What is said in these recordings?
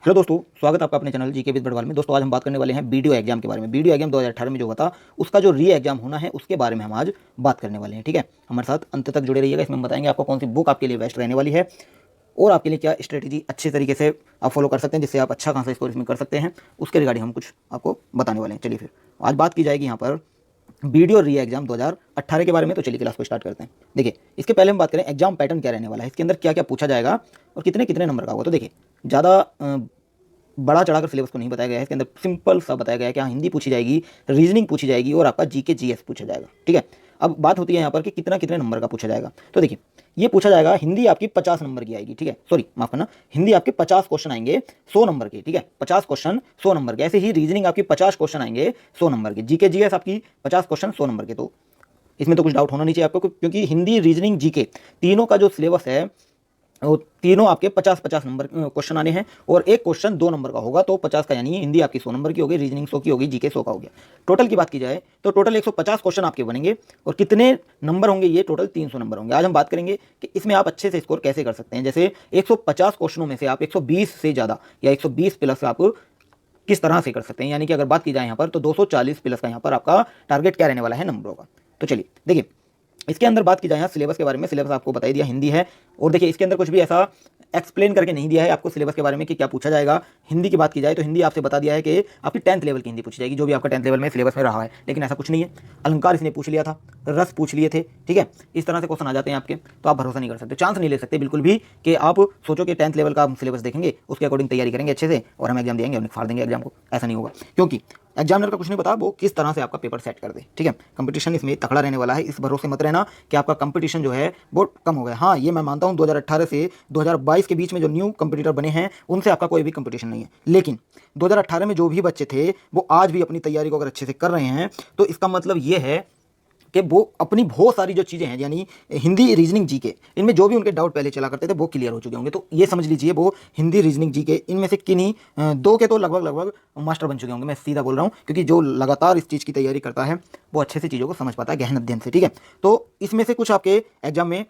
Hello दोस्तों, स्वागत है आपका अपने चैनल जीके विद बड़वाल में। दोस्तों आज हम बात करने वाले हैं वीडियो एग्जाम के बारे में। वीडियो एग्जाम 2018 में जो हुआ था उसका जो री एग्जाम होना है उसके बारे में हम आज बात करने वाले हैं। ठीक है, हमारे साथ अंत तक जुड़े रहिएगा। इसमें हम बताएंगे आपको कौन सी बुक आपके लिए बेस्ट रहने वाली है और आपके लिए क्या स्ट्रेटेजी अच्छे तरीके से आप फॉलो कर सकते हैं जिससे आप अच्छा खासा स्कोर इसमें कर सकते हैं, उसके रिगार्डिंग हम कुछ आपको बताने वाले हैं। चलिए फिर आज बात की जाएगी यहाँ पर वीडियो री एग्जाम 2018 के बारे में। तो चलिए क्लास को स्टार्ट करते हैं। देखिए, इसके पहले हम बात करें एग्जाम पैटर्न क्या रहने वाला है, इसके अंदर क्या क्या पूछा जाएगा और कितने कितने नंबर का होगा। तो देखिए, ज़्यादा बड़ा चढ़ाकर सिलेबस को नहीं बताया गया है। इसके अंदर सिंपल सा बताया गया है कि हाँ, हिंदी पूछी जाएगी, रीजनिंग पूछी जाएगी और आपका जीके जीएस पूछा जाएगा। ठीक है, अब बात होती है यहाँ पर कि कितना कितने नंबर का पूछा जाएगा। तो देखिए, ये पूछा जाएगा, हिंदी आपकी 50 नंबर की आएगी। ठीक है, सॉरी माफ करना, हिंदी आपके 50 क्वेश्चन आएंगे 100 नंबर के। ठीक है, 50 क्वेश्चन 100 नंबर के। ऐसे ही रीजनिंग आपकी 50 क्वेश्चन आएंगे 100 नंबर के। जीके जीएस आपकी 50 क्वेश्चन 100 नंबर के। तो इसमें तो कुछ डाउट होना नहीं चाहिए आपको, क्योंकि हिंदी, रीजनिंग, जीके तीनों का जो सिलेबस है वो तीनों आपके 50-50 नंबर क्वेश्चन आने हैं और एक क्वेश्चन 2 नंबर का होगा। तो 50 का यानी हिंदी आपकी 100 नंबर की होगी, रीजनिंग 100 की होगी, जीके 100 का हो गया। टोटल की बात की जाए तो टोटल 150 क्वेश्चन आपके बनेंगे और कितने नंबर होंगे, ये टोटल 300 नंबर होंगे। आज हम बात करेंगे कि इसमें आप अच्छे से स्कोर कैसे कर सकते हैं। जैसे 150 क्वेश्चनों में से आप 120 से ज़्यादा या 120 प्लस आप किस तरह से कर सकते हैं। यानी कि अगर बात की जाए यहाँ पर तो 240 प्लस का यहाँ पर आपका टारगेट क्या रहने वाला है नंबरों का। तो चलिए देखिए, इसके अंदर बात की जाए सिलेबस के बारे में। सिलेबस आपको बता दिया, हिंदी है। और देखिए, इसके अंदर कुछ भी ऐसा एक्सप्लेन करके नहीं दिया है आपको सिलेबस के बारे में कि क्या पूछा जाएगा। हिंदी की बात की जाए तो हिंदी आपसे बता दिया है कि आपकी 10th लेवल की हिंदी पूछी जाएगी, जो भी आपका 10th लेवल में सिलेबस में रहा है। लेकिन ऐसा कुछ नहीं है। अलंकार इसने पूछ लिया था, रस पूछ लिए थे। ठीक है, इस तरह से क्वेश्चन आ जाते हैं आपके, तो आप भरोसा नहीं कर सकते, चांस नहीं ले सकते बिल्कुल भी कि आप सोचो कि 10th लेवल का हम सिलेबस देखेंगे, उसके अकॉर्डिंग तैयारी करेंगे अच्छे से और हम एग्जाम देंगे और फाड़ देंगे एग्जाम को। ऐसा नहीं होगा, क्योंकि एग्जामिनर का कुछ नहीं पता वो किस तरह से आपका पेपर सेट कर दे। ठीक है, कंपटीशन इसमें तगड़ा रहने वाला है। इस भरोसे मत रहना कि आपका कंपटीशन जो है वो कम हो गया। हाँ, ये मैं मानता हूँ 2018 से 2022 के बीच में जो न्यू कंपटीटर बने हैं उनसे आपका कोई भी कंपटीशन नहीं है। लेकिन 2018 में जो भी बच्चे थे वो आज भी अपनी तैयारी को अगर अच्छे से कर रहे हैं तो इसका मतलब ये है कि वो अपनी बहुत सारी जो चीज़ें हैं, यानी हिंदी, रीजनिंग, जीके, इनमें जो भी उनके डाउट पहले चला करते थे वो क्लियर हो चुके होंगे। तो ये समझ लीजिए वो हिंदी, रीजनिंग, जीके इनमें से किन्हीं दो के तो लगभग मास्टर बन चुके होंगे। मैं सीधा बोल रहा हूँ, क्योंकि जो लगातार इस चीज़ की तैयारी करता है वो अच्छे से चीज़ों को समझ पाता है गहन अध्ययन से। ठीक है, तो इसमें से कुछ आपके एग्जाम में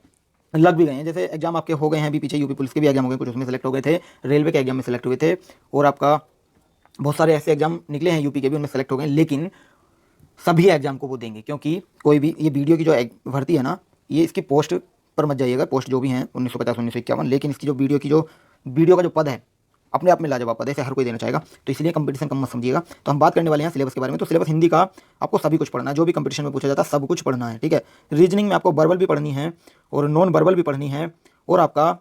लग भी गए हैं। जैसे एग्जाम आपके हो गए हैं अभी पीछे, यूपी पुलिस के भी एग्जाम हो गए, कुछ उसमें सेलेक्ट हो गए थे, रेलवे के एग्जाम में सेलेक्ट हुए थे और आपका बहुत सारे ऐसे एग्जाम निकले हैं यूपी के भी, उनमें सेलेक्ट हो गए। लेकिन सभी एग्जाम को वो देंगे, क्योंकि कोई भी ये वीडियो की जो भर्ती है ना, ये इसकी पोस्ट पर मत जाइएगा, पोस्ट जो भी हैं 1950 1951, लेकिन इसकी जो वीडियो का जो पद है अपने आप में लाजवाब पद है, इसे हर कोई देना चाहेगा। तो इसलिए कंपटीशन कम मत समझिएगा। तो हम बात करने वाले हैं सिलेबस के बारे में। तो सिलेबस हिंदी का आपको सभी कुछ पढ़ना है, जो भी कंपटीशन में पूछा जाता है सब कुछ पढ़ना है। ठीक है, रीजनिंग में आपको वर्बल भी पढ़नी है और नॉन वर्बल भी पढ़नी है और आपका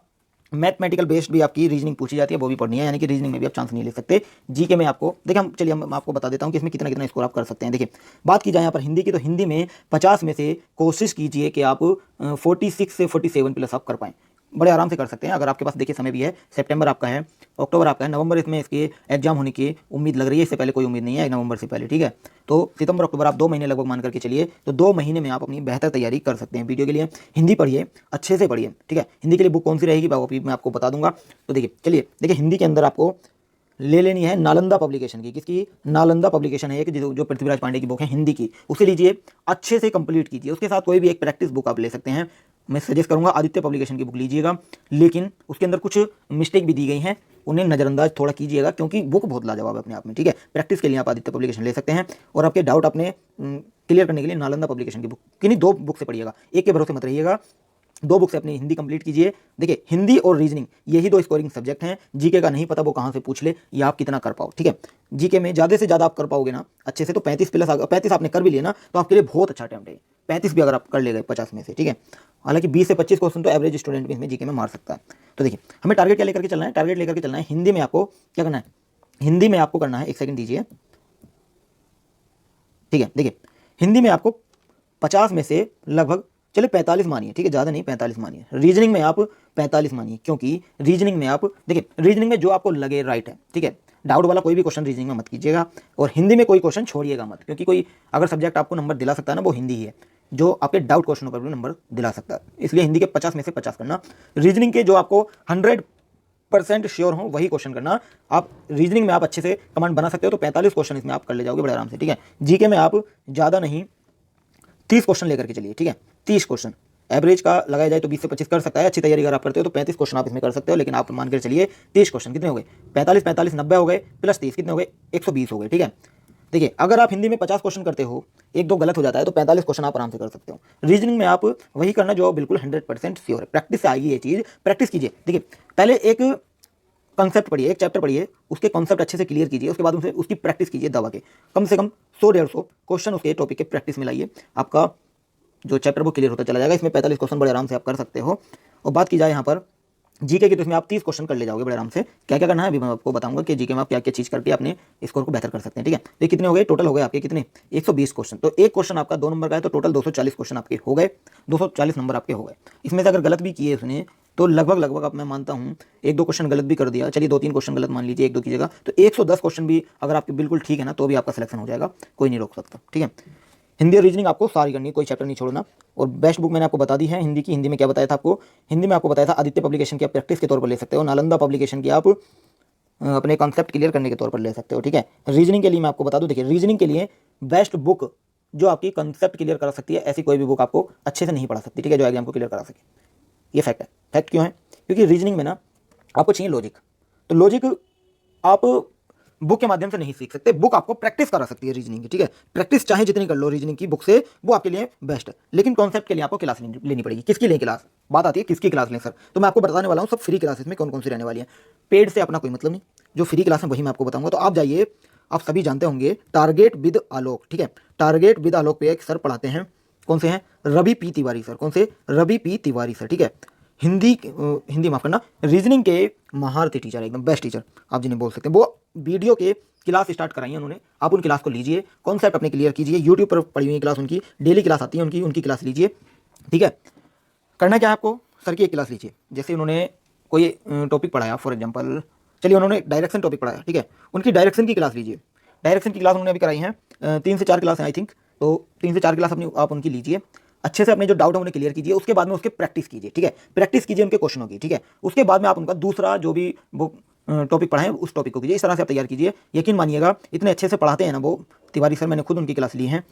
मैथमेटिकल बेस्ड भी आपकी रीजनिंग पूछी जाती है, वो भी पढ़नी है। यानी कि रीजनिंग में भी आप चांस नहीं ले सकते। जीके में आपको देखिए, हम आपको बता देता हूँ कि इसमें कितना कितना स्कोर आप कर सकते हैं। देखिए, बात की जाए यहाँ पर हिंदी की, तो हिंदी में 50 में से कोशिश कीजिए कि आप 46 से 47 प्लस आप कर पाएँ। बड़े आराम से कर सकते हैं अगर आपके पास देखिए समय भी है। सितंबर आपका है, अक्टूबर आपका है, नवंबर इसमें इसके एग्जाम होने की उम्मीद लग रही है। इससे पहले कोई उम्मीद नहीं है नवंबर से पहले। ठीक है, तो सितंबर अक्टूबर आप 2 महीने लगभग मान करके चलिए, तो 2 महीने में आप अपनी बेहतर तैयारी कर सकते हैं। वीडियो के लिए हिंदी पढ़िए, अच्छे से पढ़िए। ठीक है, हिंदी के लिए बुक कौन सी रहेगी वो मैं आपको बता दूंगा। तो देखिए, चलिए देखिए, हिंदी के अंदर आपको ले लेनी है नालंदा पब्लिकेशन की। किसकी? नालंदा पब्लिकेशन है एक, जो पृथ्वीराज पांडे की बुक है हिंदी की, उसे लीजिए, अच्छे से कंप्लीट कीजिए। उसके साथ कोई भी एक प्रैक्टिस बुक आप ले सकते हैं। मैं सजेस्ट करूंगा आदित्य पब्लिकेशन की बुक लीजिएगा, लेकिन उसके अंदर कुछ मिस्टेक भी दी गई हैं, उन्हें नज़रअंदाज थोड़ा कीजिएगा, क्योंकि बुक बहुत लाजवाब है अपने आप में। ठीक है, प्रैक्टिस के लिए आप आदित्य पब्लिकेशन ले सकते हैं और आपके डाउट अपने क्लियर करने के लिए नालंदा पब्लिकेशन की बुक, किन्हीं 2 बुक से पढ़िएगा, एक के भरोसे मत रहिएगा। 2 बुक से अपनी हिंदी कंप्लीट कीजिए। देखिए, हिंदी और रीजनिंग यही 2 स्कोरिंग सब्जेक्ट हैं। जीके का नहीं पता वो कहाँ से पूछ ले या आप कितना कर पाओ। ठीक है, जीके में ज़्यादा से ज़्यादा आप कर पाओगे ना अच्छे से, तो 35 प्लस 35 आपने कर भी लिया ना, तो आपके लिए बहुत अच्छा अटेम्प्ट है। 35 भी अगर आप कर ले गए 50 में से। ठीक है, हालांकि 20 से 25 क्वेश्चन तो एवरेज स्टूडेंट भी इसमें जीके में मार सकता है। तो देखिए, हमें टारगेट क्या लेकर के चलना है? टारगेट लेकर के चलना है हिंदी में आपको क्या करना है, हिंदी में आपको करना है, एक सेकंड दीजिए। ठीक है, देखिए, हिंदी में आपको 50 में से लगभग चलिए 45 मानिए। ठीक है, ज़्यादा नहीं, 45 मानिए। रीजनिंग में आप 45 मानिए, क्योंकि रीजनिंग में आप देखिए, रीजनिंग में जो आपको लगे राइट है। ठीक है, डाउट वाला कोई भी क्वेश्चन रीजनिंग में मत कीजिएगा और हिंदी में कोई क्वेश्चन छोड़िएगा मत, क्योंकि कोई अगर सब्जेक्ट आपको नंबर दिला सकता है ना, वो हिंदी ही है, जो आपके डाउट क्वेश्चनों पर भी नंबर दिला सकता है। इसलिए हिंदी के 50 में से 50 करना। रीजनिंग के जो आपको 100% श्योर हो वही क्वेश्चन करना। आप रीजनिंग में आप अच्छे से कमांड बना सकते हो, तो 45 क्वेश्चन इसमें आप कर ले जाओगे बड़े आराम से। ठीक है, जीके में आप ज़्यादा नहीं 30 क्वेश्चन लेकर के चलिए। ठीक है, 30 क्वेश्चन एवरेज का लगाया जाए तो 20 से 25 कर सकता है। अच्छी तैयारी अगर आप करते हो तो 35 क्वेश्चन आप इसमें कर सकते हो, लेकिन आप मान कर चलिए 30 क्वेश्चन कितने हो गए, 45 90 हो गए, प्लस 30 कितने हो गए, 120 हो गए। ठीक है, देखिए अगर आप हिंदी में 50 क्वेश्चन करते हो, एक दो गलत हो जाता है तो 45 क्वेश्चन आप आराम से कर सकते हो। रीजनिंग में आप वही करना जो बिल्कुल 100% श्योर है, प्रैक्टिस से आएगी ये चीज़, प्रैक्टिस कीजिए। देखिए पहले एक कंसेप्ट पढ़िए, एक चैप्टर पढ़िए, उसके कॉन्सेप्ट अच्छे से क्लियर कीजिए, उसके बाद उनसे उसकी प्रैक्टिस कीजिए दबा के, कम से कम 100 150 क्वेश्चन उसके टॉपिक के प्रैक्टिस में लाइए, आपका जो चैप्टर वो क्लियर होता चला जाएगा। इसमें 45 क्वेश्चन बड़े आराम से आप कर सकते हो। और बात की जाए यहाँ पर जीके की, तो इसमें आप 30 क्वेश्चन कर ले जाओगे बड़े आराम से। क्या क्या करना है अभी मैं आपको बताऊंगा कि जीके में आप क्या क्या चीज़ करके अपने स्कोर को बेहतर कर सकते हैं। ठीक है, तो कितने हो गए टोटल, हो गए आपके कितने, 120 क्वेश्चन। तो एक क्वेश्चन आपका 2 नंबर का है तो टोटल 240 क्वेश्चन आपके हो गए, 240 नंबर आपके हो गए। इसमें से अगर गलत भी किए उसने तो लगभग अब मैं मानता हूँ 1 2 क्वेश्चन गलत भी कर दिया, चलिए 2 3 क्वेश्चन गलत मान लीजिए 1 2 की जगह, तो 110 क्वेश्चन भी अगर आपके बिल्कुल ठीक है ना तो भी आपका सिलेक्शन हो जाएगा, कोई नहीं रोक सकता। ठीक है, हिंदी और रीजनिंग आपको सारी करनी है, कोई चैप्टर नहीं छोड़ना। और बेस्ट बुक मैंने आपको बता दी है हिंदी की। हिंदी में क्या बताया था आपको, हिंदी में आपको बताया था आदित्य पब्लिकेशन की आप प्रैक्टिस के तौर पर ले सकते हो, नालंदा पब्लिकेशन की आप अपने कॉन्सेप्ट क्लियर करने के तौर पर ले सकते हो। ठीक है, रीजनिंग के लिए मैं आपको बता दूं, देखिए रीजनिंग के लिए बेस्ट बुक जो आपकी कॉन्सेप्ट क्लियर करा सकती है, ऐसी कोई भी बुक आपको अच्छे से नहीं पढ़ा सकती। ठीक है, जो एग्जाम को क्लियर करा सके, ये फैक्ट है। फैक्ट क्यों है, क्योंकि रीजनिंग में ना आपको चाहिए लॉजिक, तो लॉजिक आप बुक के माध्यम से नहीं सीख सकते, बुक आपको प्रैक्टिस करा सकती है रीजनिंग की। ठीक है, प्रैक्टिस चाहे जितनी कर लो रीजनिंग की बुक से, वो आपके लिए बेस्ट है। लेकिन कॉन्सेप्ट के लिए आपको क्लास लेनी पड़ेगी। किसकी लें क्लास, बात आती है किसकी क्लास लें सर, तो मैं आपको बताने वाला हूँ सब फ्री क्लासेस में कौन कौन सी रहने वाली है। पेड से अपना कोई मतलब नहीं, जो फ्री क्लास है वही मैं आपको बताऊंगा। तो आप जाइए, आप सभी जानते होंगे टारगेट विद आलोक। ठीक है, टारगेट विद आलोक पे एक सर पढ़ाते हैं, कौन से हैं, रवि पी तिवारी सर। कौन से, रवि पी तिवारी सर। ठीक है, हिंदी माफ करना, रीजनिंग के महारथी टीचर, एकदम बेस्ट टीचर आप जिन्हें बोल सकते हैं। वो वीडियो के क्लास स्टार्ट कराई है उन्होंने, आप उन क्लास को लीजिए, कॉन्सेप्ट अपने क्लियर कीजिए, यूट्यूब पर पढ़ी हुई क्लास उनकी, डेली क्लास आती है उनकी क्लास लीजिए। ठीक है, करना क्या है आपको, सर की एक क्लास लीजिए। जैसे उन्होंने कोई टॉपिक पढ़ाया, फॉर एग्जांपल चलिए उन्होंने डायरेक्शन टॉपिक पढ़ाया, ठीक है, उनकी डायरेक्शन की क्लास लीजिए। डायरेक्शन की क्लास उन्होंने अभी कराई है 3 से 4 क्लास है आई थिंक, तो 3 से 4 क्लास अपनी आप उनकी लीजिए, अच्छे से अपने जो डाउट है उन्हें क्लियर कीजिए, उसके बाद में उसके प्रैक्टिस कीजिए। ठीक है, प्रैक्टिस कीजिए उनके क्वेश्चनों की। ठीक है, उसके बाद में आप उनका दूसरा जो भी बुक टॉपिक पढ़ाएं उस टॉपिक को कीजिए, इस तरह से आप तैयार कीजिए। यकीन मानिएगा इतने अच्छे से पढ़ाते हैं ना वो तिवारी सर, मैंने खुद उनकी क्लास ली है,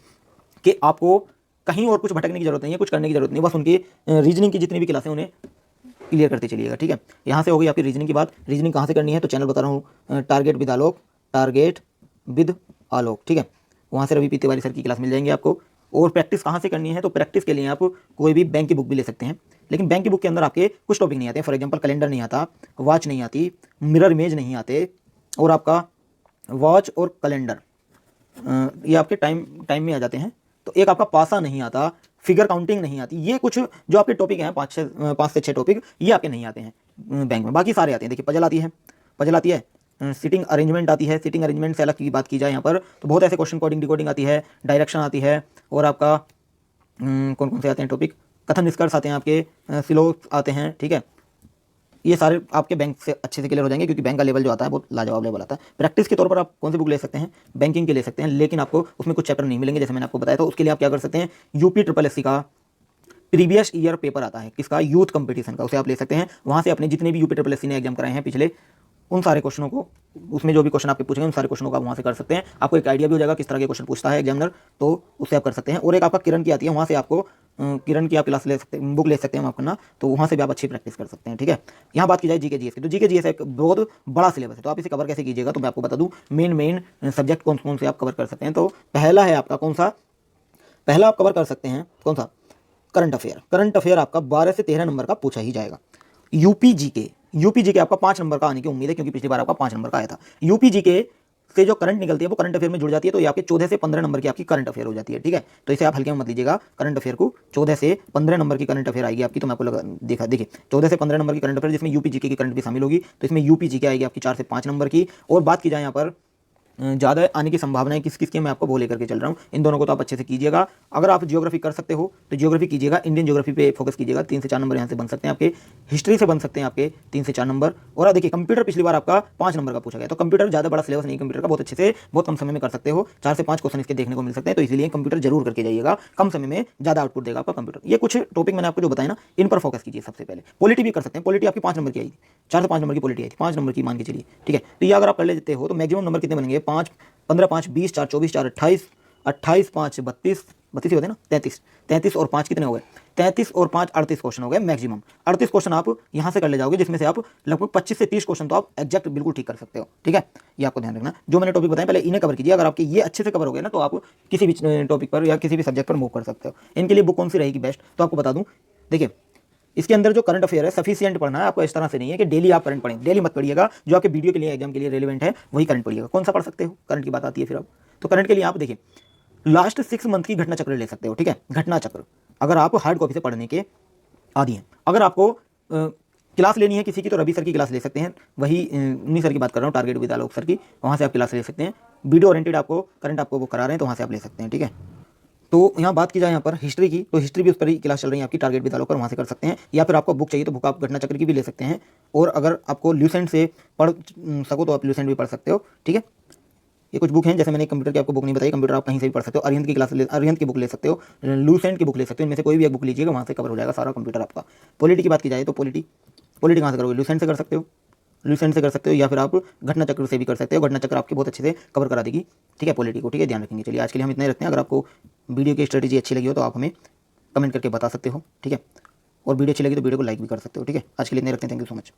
कि आपको कहीं और कुछ भटकने की जरूरत नहीं है, कुछ करने की जरूरत नहीं, बस उनकी रीजनिंग की जितनी भी क्लासें उन्हें क्लियर करते चलिएगा। ठीक है, यहाँ से हो गई आपकी रीजनिंग की बात। रीजनिंग कहाँ से करनी है, तो चैनल बता रहा हूँ, target with Alok, target with Alok. ठीक है, वहाँ से रवि पी तिवारी सर की क्लास मिल जाएंगे आपको। और प्रैक्टिस कहाँ से करनी है, तो प्रैक्टिस के लिए आप कोई भी बैंक की बुक भी ले सकते हैं, लेकिन बैंक की बुक के अंदर आपके कुछ टॉपिक नहीं आते हैं। फॉर एग्जांपल कैलेंडर नहीं आता, वॉच नहीं आती, मिरर इमेज नहीं आते, और आपका वॉच और कैलेंडर ये आपके टाइम में आ जाते हैं। तो एक आपका पासा नहीं आता, फिगर काउंटिंग नहीं आती, ये कुछ जो आपके टॉपिक हैं 5 से 6 टॉपिक ये आपके नहीं आते हैं बैंक में, बाकी सारे आते हैं। देखिए पजल आती है, पजल आती है, सिटिंग अरेंजमेंट आती है, सिटिंग अरेंजमेंट से अलग की बात की जाए यहाँ पर तो बहुत ऐसे क्वेश्चन कोडिंग डिकोडिंग आती है, डायरेक्शन आती है, और आपका कौन कौन से आते हैं टॉपिक, कथन निष्कर्ष आते हैं आपके, सिलोस आते हैं। ठीक है, ये सारे आपके बैंक से अच्छे से क्लियर हो जाएंगे, क्योंकि बैंक का लेवल जो आता है बहुत लाजवाब लेवल आता है। प्रैक्टिस के तौर पर आप कौन सी बुक ले सकते हैं, बैंकिंग के ले सकते हैं, लेकिन आपको उसमें कुछ चैप्टर नहीं मिलेंगे जैसे मैंने आपको बताया। तो उसके लिए आप क्या कर सकते हैं, UPSSC का प्रीवियस ईयर पेपर आता है, किसका, यूथ कंपटीशन का, उसे आप ले सकते हैं। वहाँ से अपने जितने भी UPSSC ने एग्जाम कराए हैं पिछले, उन सारे क्वेश्चनों को, उसमें जो भी क्वेश्चन आपके पूछेंगे उन सारे क्वेश्चनों को आप वहाँ से कर सकते हैं। आपको एक आइडिया भी हो जाएगा किस तरह के क्वेश्चन पूछता है एग्जामिनर, तो उससे आप कर सकते हैं। और एक आपका किरण की आती है, वहाँ से आपको किरण की आप क्लास ले सकते हैं, बुक ले सकते हैं माफ करना, तो वहाँ से भी आप अच्छी प्रैक्टिस कर सकते हैं। ठीक है, यहाँ बात की जाए जीके जीएस की, तो जीके जीएस एक बहुत बड़ा सिलेबस है, तो आप इसे कवर कैसे कीजिएगा, तो मैं आपको बता दूँ मेन सब्जेक्ट कौन कौन से आप कवर कर सकते हैं। तो पहला है आपका कौन सा, पहला आप कवर कर सकते हैं कौन सा, करंट अफेयर। करंट अफेयर आपका 12 से 13 नंबर का पूछा ही जाएगा। यूपी जीके आपका 5 नंबर का आने की उम्मीद है, क्योंकि पिछली बार आपका 5 नंबर का आया था। यूपी जीके से जो करंट निकलती है वो करंट अफेयर में जुड़ जाती है, तो ये आपके 14 से 15 नंबर की आपकी करंट अफेयर हो जाती है। ठीक है, तो इसे आप हल्के में मत लीजिएगा, करंट अफेयर को 14 से 15 नंबर की करंट अफेयर आएगी आपकी। तो मैं आपको देखिए 14 से 15 नंबर की करंट अफेयर, जिसमें यूपी जीके की करंट भी शामिल होगी, तो इसमें यूपी जीके आएगी आपकी 4 से 5 नंबर की। और बात की जाए यहाँ पर ज़्यादा आने की संभावना है किस किस की, मैं आपको वो लेकर के चल रहा हूँ। इन दोनों को तो आप अच्छे से कीजिएगा। अगर आप जियोग्राफी कर सकते हो तो जियोग्राफी कीजिएगा, इंडियन जियोग्राफी पे फोकस कीजिएगा। 3 से 4 नंबर यहाँ से बन सकते हैं आपके, हिस्ट्री से बन सकते हैं आपके 3 से 4 नंबर। और आप देखिए कंप्यूटर पिछली बार आपका 5 नंबर का पूछा गया, तो कंप्यूटर ज़्यादा बड़ा सिलेबस नहीं, कंप्यूटर का बहुत अच्छे से बहुत कम समय में कर सकते हो, 4 से 5 क्वेश्चन इसके देखने को मिल सकते हैं। तो इसलिए कंप्यूटर जरूर करके जाइएगा, कम समय में ज़्यादा आउटपुट देगा आपका कंप्यूटर। ये कुछ टॉपिक मैंने आपको जो बताया ना, इन पर फोकस कीजिए सबसे पहले। पॉलिटी भी कर सकते हैं, पॉलिटी आपकी 5 नंबर की आई थी, 4 से 5 नंबर की पॉलिटी आई थी, 5 नंबर की मान के चलिए। ठीक है, तो ये अगर आप कर लेते हो तो मैक्सिमम नंबर कितने बनेंगे, 5 15 5 20 4 24 4 28 28 5 32 32 ही होते हैं ना, 33 और 5 कितने हो गए, 33 और 5 38 क्वेश्चन हो गए मैक्सिमम। 38 क्वेश्चन आप यहाँ से कर ले जाओगे, जिसमें से आप लगभग 25 से 30 क्वेश्चन तो आप एग्जैक्ट बिल्कुल ठीक कर सकते हो। ठीक है, ये आपको ध्यान रखना। जो मैंने टॉपिक बताया पहले इन्हें कवर कीजिए, अगर आपके ये अच्छे से कवर हो गए ना तो आप किसी भी टॉपिक पर या किसी भी सब्जेक्ट पर मूव कर सकते हो। इनके लिए बुक कौन सी रहेगी बेस्ट, तो आपको बता दूं, देखिए इसके अंदर जो करंट अफेयर है सफिशिएंट पढ़ना है आपको। इस तरह से नहीं है कि डेली आप करंट पढ़ें, डेली मत पढ़िएगा, जो आपके वीडियो के लिए एग्जाम के लिए रेलिवेंट है वही करंट पढ़िएगा। कौन सा पढ़ सकते हो, करंट की बात आती है फिर अब, तो करंट के लिए आप देखिए लास्ट 6 मंथ की घटना चक्र ले सकते हो। ठीक है, घटना चक्र अगर आप हार्ड कॉपी से पढ़ने के आदि हैं। अगर आपको क्लास लेनी है किसी की तो रवि सर की क्लास ले सकते हैं, वही उन्हीं सर की बात कर रहा हूँ, टारगेट विद आलोक सर की, वहाँ से आप क्लास ले सकते हैं। वीडियो ओरिएंटेड आपको करंट आपको वो करा रहे हैं तो वहाँ से आप ले सकते हैं। ठीक है, तो यहाँ बात की जाए यहाँ पर हिस्ट्री की, तो हिस्ट्री भी उस पर ही क्लास चल रही है आपकी, टारगेट विद आलोक पर, वहाँ से कर सकते हैं। या फिर आपको बुक चाहिए तो बुक आप घटना चक्र की भी ले सकते हैं, और अगर आपको ल्यूसेंट से पढ़ सको तो आप ल्यूसेंट भी पढ़ सकते हो। ठीक है, ये कुछ बुक हैं, जैसे मैंने कंप्यूटर की आपको बुक नहीं बताई, कंप्यूटर आप कहीं से भी पढ़ सकते हो। अरिहंत की क्लास अरिहंत की बुक ले सकते हो, लूसेंट की बुक ले सकते हो, इनमें से कोई भी एक बुक लीजिएगा, वहाँ से कवर हो जाएगा सारा कंप्यूटर आपका। पॉलिटी की बात की जाए तो पॉलिटी कहाँ से करोगे, लूसेंट से कर सकते हो, लूसेंट से कर सकते हो, या फिर आप घटना चक्र से भी कर सकते हो। घटना चक्र आपकी बहुत अच्छे से कवर करा देगी। ठीक है, पॉलिटी को, ठीक है, ध्यान रखेंगे। चलिए आज के लिए हम इतना ही रखते हैं। अगर आपको वीडियो की स्ट्रेटेजी अच्छी लगी हो तो आप हमें कमेंट करके बता सकते हो। ठीक है, और वीडियो अच्छी लगी तो वीडियो को लाइक भी कर सकते हो। ठीक है, आज के लिए इतना ही रखते हैं। Thank you so much.